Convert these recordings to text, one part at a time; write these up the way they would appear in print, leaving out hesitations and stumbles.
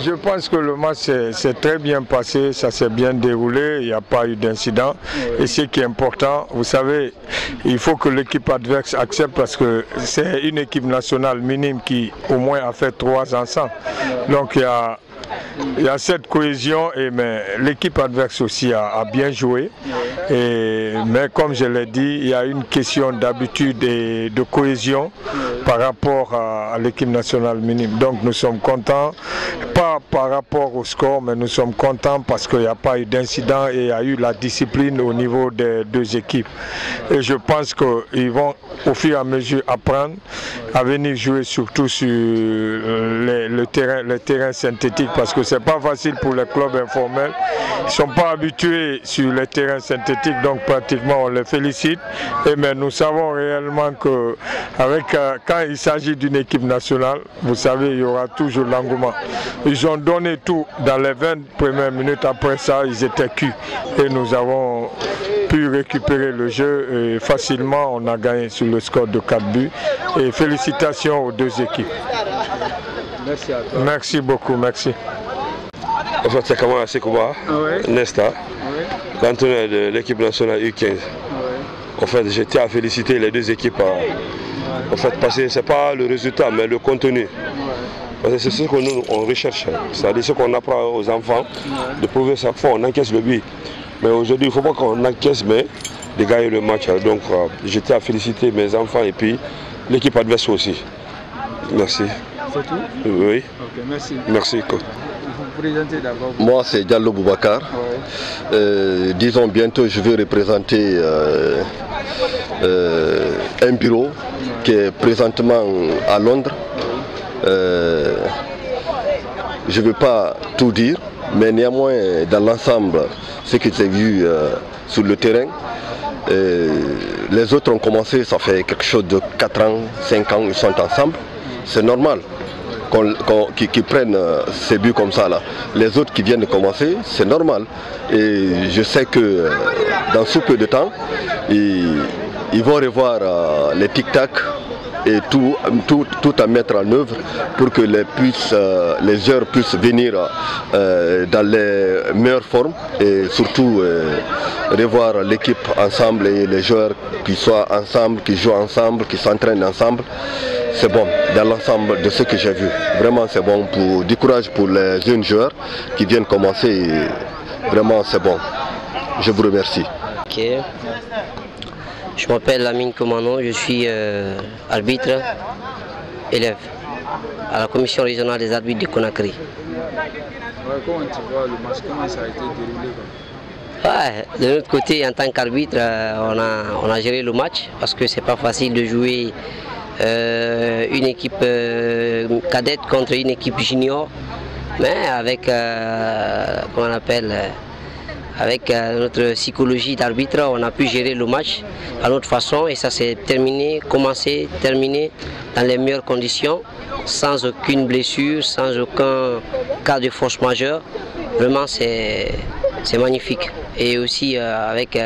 Je pense que le match s'est très bien passé, ça s'est bien déroulé, il n'y a pas eu d'incident. Et ce qui est important, vous savez, il faut que l'équipe adverse accepte parce que c'est une équipe nationale minime qui au moins a fait 3 ensemble. Donc il y a cette cohésion, mais l'équipe adverse aussi a bien joué. Mais comme je l'ai dit, il y a une question d'habitude et de cohésion par rapport à l'équipe nationale minime. Donc nous sommes contents, pas par rapport au score, mais nous sommes contents parce qu'il n'y a pas eu d'incident et il y a eu la discipline au niveau des 2 équipes. Et je pense qu'ils vont au fur et à mesure apprendre à venir jouer surtout sur les terrains synthétiques parce que c'est pas facile pour les clubs informels. Ils ne sont pas habitués sur les terrains synthétiques, donc pratiquement on les félicite. Mais nous savons réellement que quand il s'agit d'une équipe nationale, vous savez, il y aura toujours l'engouement. Ils ont donné tout dans les 20 premières minutes, après ça ils étaient cuits. Et nous avons pu récupérer le jeu et facilement on a gagné sur le score de 4 buts. Et félicitations aux 2 équipes. Merci à toi. Merci beaucoup, merci. En fait, c'est Kamara Sekouba, Nesta, l'entraîneur de l'équipe nationale U15. En fait, je tiens à féliciter les 2 équipes. En fait, parce que ce n'est pas le résultat, mais le contenu. Parce que c'est ce que nous on recherche. C'est-à-dire ce qu'on apprend aux enfants, de prouver chaque fois on encaisse le but. Mais aujourd'hui, il ne faut pas qu'on encaisse, mais de gagner le match. Donc, je tiens à féliciter mes enfants et puis l'équipe adverse aussi. Merci. C'est tout? Oui. Ok, merci. Merci. Moi, c'est Diallo Boubacar. Disons bientôt, je vais représenter un bureau qui est présentement à Londres. Je ne veux pas tout dire, mais néanmoins, dans l'ensemble, ce que j'ai vu sur le terrain, les autres ont commencé, ça fait quelque chose de 4 ans, 5 ans, ils sont ensemble. C'est normal qu'ils prennent ces buts comme ça là. Les autres qui viennent de commencer, c'est normal. Et je sais que dans sous peu de temps, ils vont revoir les tic-tac et tout à mettre en œuvre pour que les joueurs puissent venir dans les meilleures formes et surtout revoir l'équipe ensemble et les joueurs qui soient ensemble, qui jouent ensemble, qui s'entraînent ensemble. C'est bon dans l'ensemble de ce que j'ai vu. Vraiment c'est bon, du courage pour les jeunes joueurs qui viennent commencer. Vraiment c'est bon. Je vous remercie. Okay. Je m'appelle Lamine Komano, je suis arbitre élève à la commission régionale des arbitres de Conakry. Comment tu vois le match, comment ça a été déroulé? De notre côté, en tant qu'arbitre, on a géré le match parce que c'est pas facile de jouer une équipe cadette contre une équipe junior, mais avec comment on appelle, avec notre psychologie d'arbitre, on a pu gérer le match à notre façon et ça s'est commencé, terminé dans les meilleures conditions, sans aucune blessure, sans aucun cas de force majeure. Vraiment c'est magnifique. Et aussi avec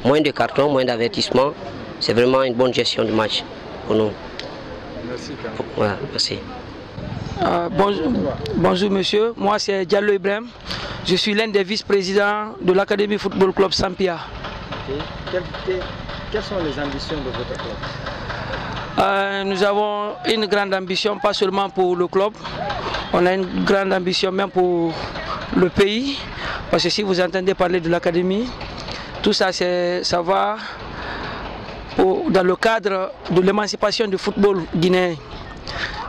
moins de cartons, moins d'avertissements, c'est vraiment une bonne gestion du match pour nous. Merci. Voilà, merci. Bonjour monsieur, moi c'est Diallo Ibrahim. Je suis l'un des vice-présidents de l'Académie Football Club Sampia. Quelles sont les ambitions de votre club? Nous avons une grande ambition, pas seulement pour le club, on a une grande ambition même pour le pays. Parce que si vous entendez parler de l'Académie, tout ça, ça va dans le cadre de l'émancipation du football guinéen.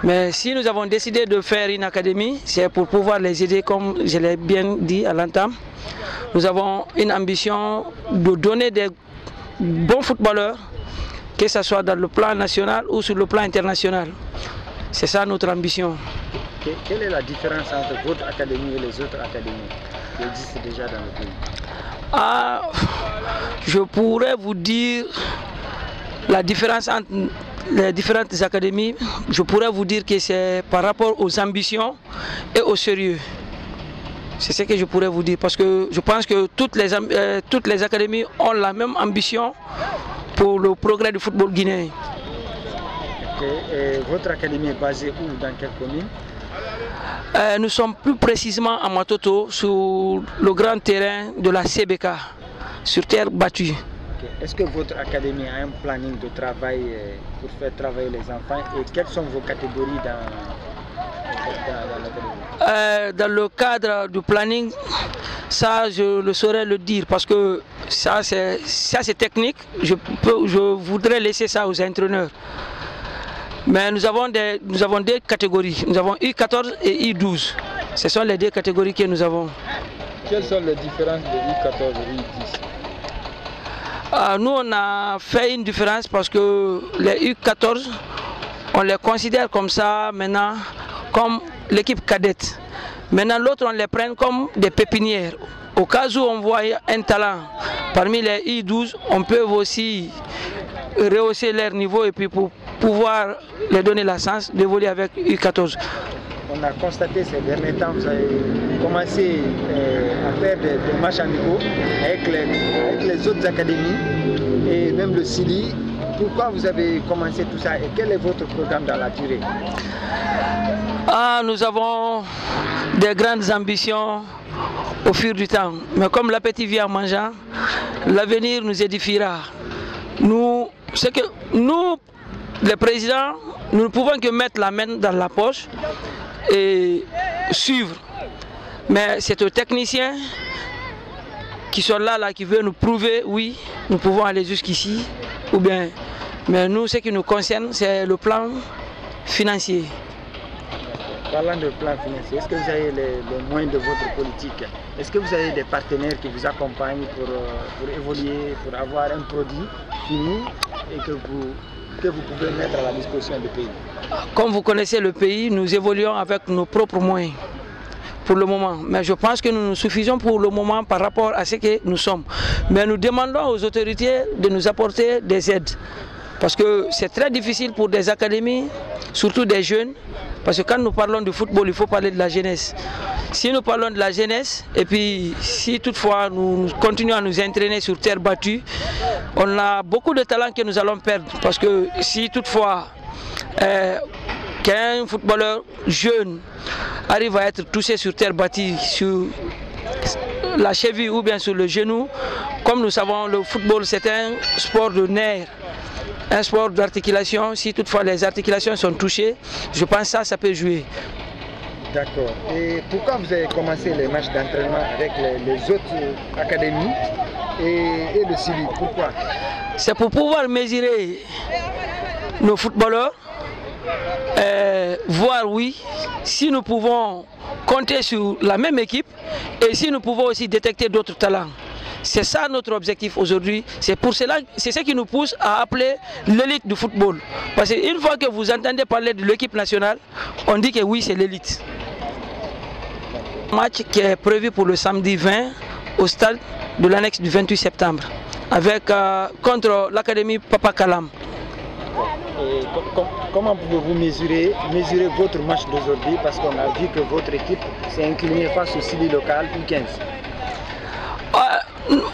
Mais si nous avons décidé de faire une académie, c'est pour pouvoir les aider, comme je l'ai bien dit à l'entame. Nous avons une ambition de donner des bons footballeurs, que ce soit dans le plan national ou sur le plan international. C'est ça notre ambition. Quelle est la différence entre votre académie et les autres académies qui existent déjà dans le pays? Je pourrais vous dire la différence entre les différentes académies. Je pourrais vous dire que c'est par rapport aux ambitions et au sérieux. C'est ce que je pourrais vous dire, parce que je pense que toutes les académies ont la même ambition pour le progrès du football guinéen. Et votre académie est basée où? Dans quelle commune? Nous sommes plus précisément à Matoto, sur le grand terrain de la CBK, sur terre battue. Est-ce que votre académie a un planning de travail pour faire travailler les enfants et quelles sont vos catégories dans l'académie? Dans le cadre du planning, ça je le saurais le dire parce que ça c'est technique, je voudrais laisser ça aux entraîneurs. Mais nous avons deux catégories, nous avons U14 et U12, ce sont les deux catégories que nous avons. Quelles sont les différences de U14 et U10? Nous on a fait une différence parce que les U14, on les considère comme ça maintenant, comme l'équipe cadette. Maintenant l'autre on les prend comme des pépinières. Au cas où on voit un talent parmi les U12, on peut aussi rehausser leur niveau et puis pour pouvoir leur donner la chance d'évoluer avec U14. On a constaté ces derniers temps, vous avez commencé à faire des matchs amicaux avec les autres académies et même le Sili. Pourquoi vous avez commencé tout ça et quel est votre programme dans la durée? Nous avons des grandes ambitions au fil du temps. Mais comme l'appétit vient en mangeant, l'avenir nous édifiera. Nous, les présidents, nous ne pouvons que mettre la main dans la poche et suivre. Mais c'est aux techniciens qui sont là, qui veulent nous prouver, oui, nous pouvons aller jusqu'ici, ou bien. Mais nous, ce qui nous concerne, c'est le plan financier. Parlant de plan financier, est-ce que vous avez les moyens de votre politique? Est-ce que vous avez des partenaires qui vous accompagnent pour évoluer, pour avoir un produit fini et que vous pouvez mettre à la disposition du pays? Comme vous connaissez le pays, nous évoluons avec nos propres moyens pour le moment. Mais je pense que nous nous suffisons pour le moment par rapport à ce que nous sommes. Mais nous demandons aux autorités de nous apporter des aides. Parce que c'est très difficile pour des académies, surtout des jeunes. Parce que quand nous parlons du football, il faut parler de la jeunesse. Si nous parlons de la jeunesse, et puis si toutefois nous continuons à nous entraîner sur terre battue, on a beaucoup de talents que nous allons perdre. Parce que si toutefois qu'un footballeur jeune arrive à être touché sur terre battue, sur la cheville ou bien sur le genou, comme nous savons, le football c'est un sport de nerfs. Un sport d'articulation, si toutefois les articulations sont touchées, je pense que ça peut jouer. D'accord. Et pourquoi vous avez commencé les matchs d'entraînement avec les autres académies et le Sili? Pourquoi? C'est pour pouvoir mesurer nos footballeurs, voir oui, si nous pouvons compter sur la même équipe et si nous pouvons aussi détecter d'autres talents. C'est ça notre objectif aujourd'hui. C'est pour cela, c'est ce qui nous pousse à appeler l'élite du football. Parce qu'une fois que vous entendez parler de l'équipe nationale, on dit que oui, c'est l'élite. Match qui est prévu pour le samedi 20 au stade de l'annexe du 28 septembre avec contre l'académie Papa Kalam. Et comment pouvez-vous mesurer votre match d'aujourd'hui? Parce qu'on a vu que votre équipe s'est inclinée face au Sili local U15.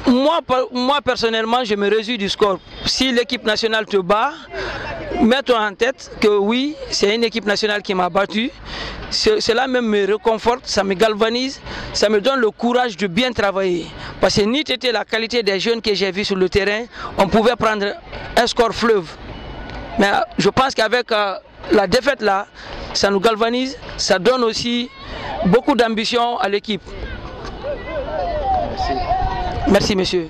Moi personnellement, je me réjouis du score. Si l'équipe nationale te bat, mets-toi en tête que oui, c'est une équipe nationale qui m'a battu. Cela même me réconforte, ça me galvanise, ça me donne le courage de bien travailler. Parce que ni était la qualité des jeunes que j'ai vus sur le terrain, on pouvait prendre un score fleuve. Mais je pense qu'avec la défaite là, ça nous galvanise, ça donne aussi beaucoup d'ambition à l'équipe. Merci. Merci monsieur.